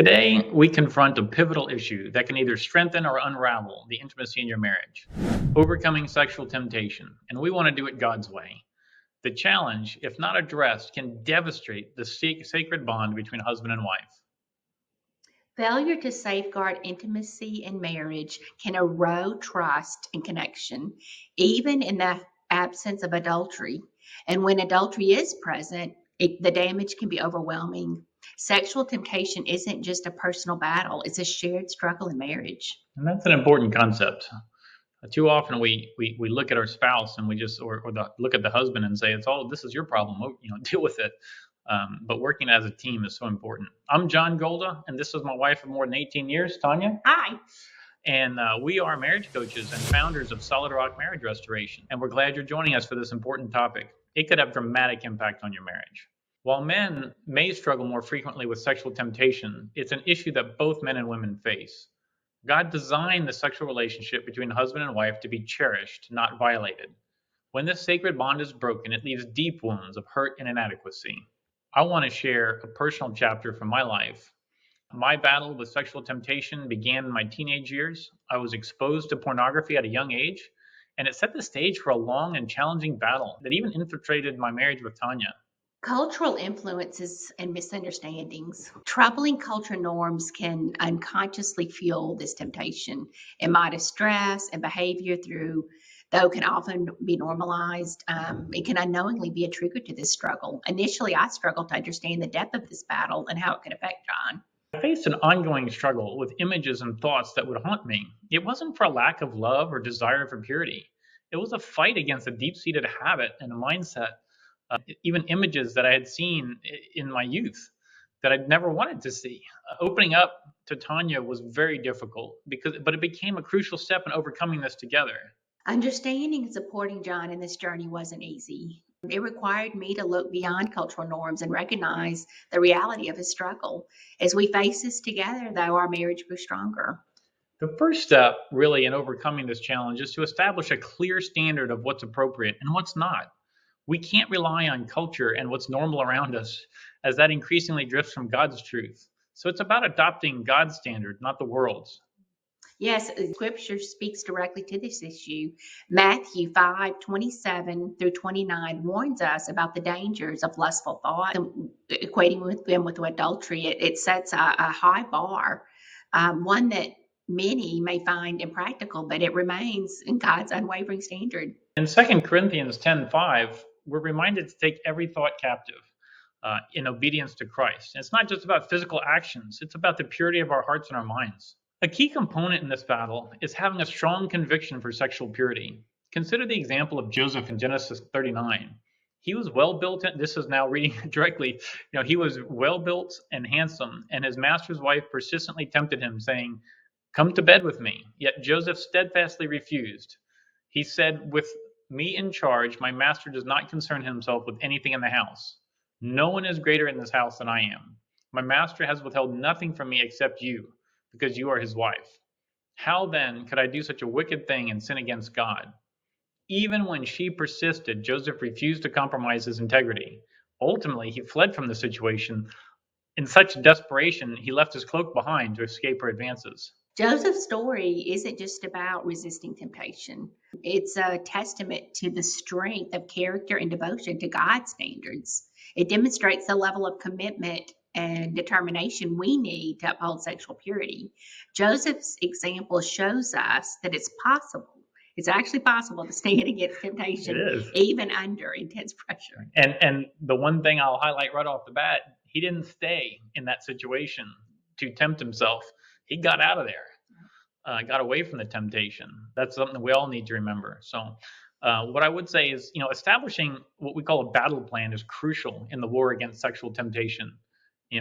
Today, we confront a pivotal issue that can either strengthen or unravel the intimacy in your marriage, overcoming sexual temptation, and we want to do it God's way. The challenge, if not addressed, can devastate the sacred bond between husband and wife. Failure to safeguard intimacy in marriage can erode trust and connection, even in the absence of adultery. And when adultery is present, the damage can be overwhelming. Sexual temptation isn't just a personal battle, it's a shared struggle in marriage. And that's an important concept. Too often we look at our spouse and we just look at the husband and say this is your problem, deal with it. But working as a team is so important. I'm John Golda, and this is my wife of more than 18 years, Tanya. Hi. And we are marriage coaches and founders of Solid Rock Marriage Restoration. And we're glad you're joining us for this important topic. It could have dramatic impact on your marriage. While men may struggle more frequently with sexual temptation, it's an issue that both men and women face. God designed the sexual relationship between husband and wife to be cherished, not violated. When this sacred bond is broken, it leaves deep wounds of hurt and inadequacy. I want to share a personal chapter from my life. My battle with sexual temptation began in my teenage years. I was exposed to pornography at a young age, and it set the stage for a long and challenging battle that even infiltrated my marriage with Tanya. Cultural influences and misunderstandings. Troubling culture norms can unconsciously fuel this temptation. Immodest stress and behavior though can often be normalized, it can unknowingly be a trigger to this struggle. Initially, I struggled to understand the depth of this battle and how it could affect John. I faced an ongoing struggle with images and thoughts that would haunt me. It wasn't for a lack of love or desire for purity. It was a fight against a deep-seated habit and a mindset, even images that I had seen in my youth that I'd never wanted to see. Opening up to Tanya was very difficult, but it became a crucial step in overcoming this together. Understanding and supporting John in this journey wasn't easy. It required me to look beyond cultural norms and recognize the reality of his struggle. As we face this together, though, our marriage grew stronger. The first step, really, in overcoming this challenge is to establish a clear standard of what's appropriate and what's not. We can't rely on culture and what's normal around us, as that increasingly drifts from God's truth. So it's about adopting God's standard, not the world's. Yes, Scripture speaks directly to this issue. Matthew 5:27 through 29 warns us about the dangers of lustful thought, equating with them with adultery. It sets a high bar, one that many may find impractical, but it remains in God's unwavering standard. In 2 Corinthians 10:5, we're reminded to take every thought captive in obedience to Christ. And it's not just about physical actions, it's about the purity of our hearts and our minds. A key component in this battle is having a strong conviction for sexual purity. Consider the example of Joseph in Genesis 39. He was well built, this is now reading directly, he was well built and handsome, and his master's wife persistently tempted him, saying, "Come to bed with me." Yet Joseph steadfastly refused. He said, "With me in charge, my master does not concern himself with anything in the house. No one is greater in this house than I am. My master has withheld nothing from me except you, because you are his wife. How then could I do such a wicked thing and sin against God?" Even when she persisted, Joseph refused to compromise his integrity. Ultimately, he fled from the situation. In such desperation, he left his cloak behind to escape her advances. Joseph's story isn't just about resisting temptation. It's a testament to the strength of character and devotion to God's standards. It demonstrates the level of commitment and determination we need to uphold sexual purity. Joseph's example shows us that it's possible. It's actually possible to stand against temptation, even under intense pressure. And the one thing I'll highlight right off the bat, he didn't stay in that situation to tempt himself. He got out of there, got away from the temptation. That's something that we all need to remember. So what I would say is, establishing what we call a battle plan is crucial in the war against sexual temptation.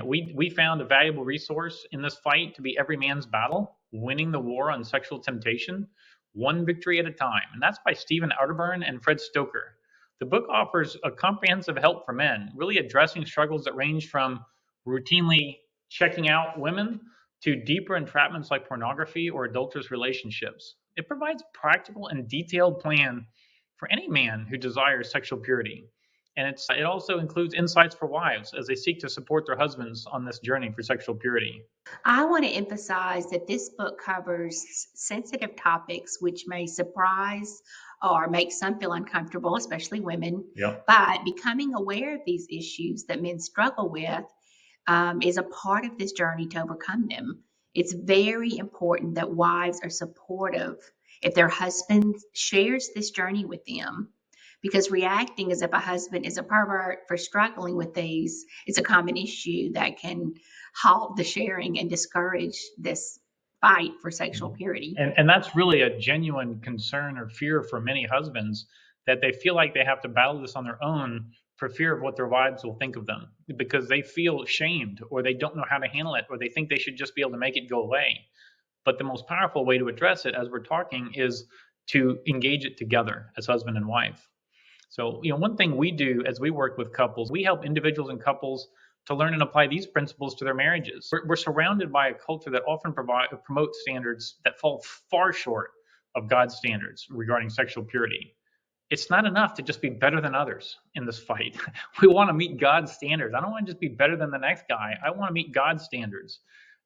We found a valuable resource in this fight to be every man's battle, winning the war on sexual temptation, one victory at a time. And that's by Stephen Arterburn and Fred Stoker. The book offers a comprehensive help for men, really addressing struggles that range from routinely checking out women to deeper entrapments like pornography or adulterous relationships. It provides a practical and detailed plan for any man who desires sexual purity. And it also includes insights for wives as they seek to support their husbands on this journey for sexual purity. I want to emphasize that this book covers sensitive topics which may surprise or make some feel uncomfortable, especially women. Yeah. But becoming aware of these issues that men struggle with is a part of this journey to overcome them. It's very important that wives are supportive if their husband shares this journey with them, because reacting as if a husband is a pervert for struggling with these is a common issue that can halt the sharing and discourage this fight for sexual purity. And that's really a genuine concern or fear for many husbands, that they feel like they have to battle this on their own for fear of what their wives will think of them, because they feel shamed or they don't know how to handle it, or they think they should just be able to make it go away. But the most powerful way to address it, as we're talking, is to engage it together as husband and wife. So, one thing we do as we work with couples, we help individuals and couples to learn and apply these principles to their marriages. We're surrounded by a culture that often promotes standards that fall far short of God's standards regarding sexual purity. It's not enough to just be better than others in this fight. We want to meet God's standards. I don't want to just be better than the next guy. I want to meet God's standards.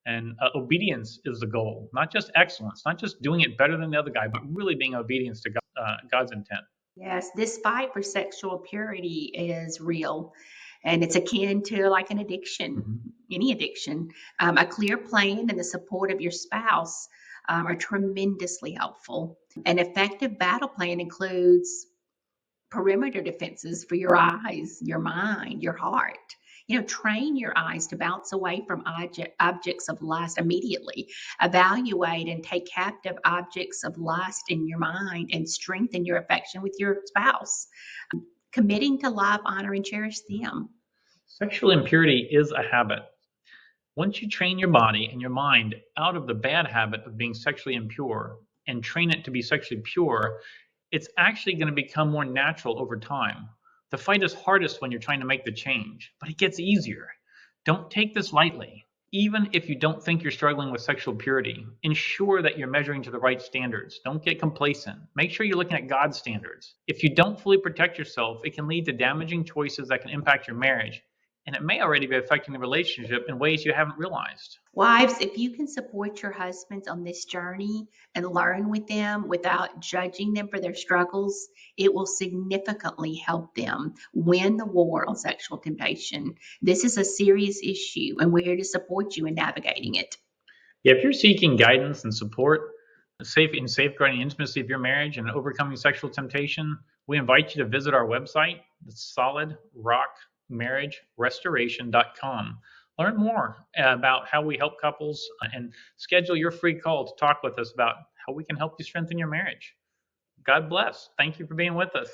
And obedience is the goal, not just excellence, not just doing it better than the other guy, but really being obedience to God's intent. Yes, this fight for sexual purity is real, and it's akin to like an addiction, any addiction. A clear plan and the support of your spouse are tremendously helpful. An effective battle plan includes perimeter defenses for your eyes, your mind, your heart. Train your eyes to bounce away from objects of lust immediately. Evaluate and take captive objects of lust in your mind and strengthen your affection with your spouse. Committing to love, honor, and cherish them. Sexual impurity is a habit. Once you train your body and your mind out of the bad habit of being sexually impure and train it to be sexually pure, it's actually going to become more natural over time. The fight is hardest when you're trying to make the change, but it gets easier. Don't take this lightly. Even if you don't think you're struggling with sexual purity, ensure that you're measuring to the right standards. Don't get complacent. Make sure you're looking at God's standards. If you don't fully protect yourself, it can lead to damaging choices that can impact your marriage, and it may already be affecting the relationship in ways you haven't realized. Wives, if you can support your husbands on this journey and learn with them without judging them for their struggles, it will significantly help them win the war on sexual temptation. This is a serious issue, and we're here to support you in navigating it. Yeah, if you're seeking guidance and support in safeguarding the intimacy of your marriage and overcoming sexual temptation, we invite you to visit our website, solidrockmarriagerestoration.com. Learn more about how we help couples and schedule your free call to talk with us about how we can help you strengthen your marriage. God bless. Thank you for being with us.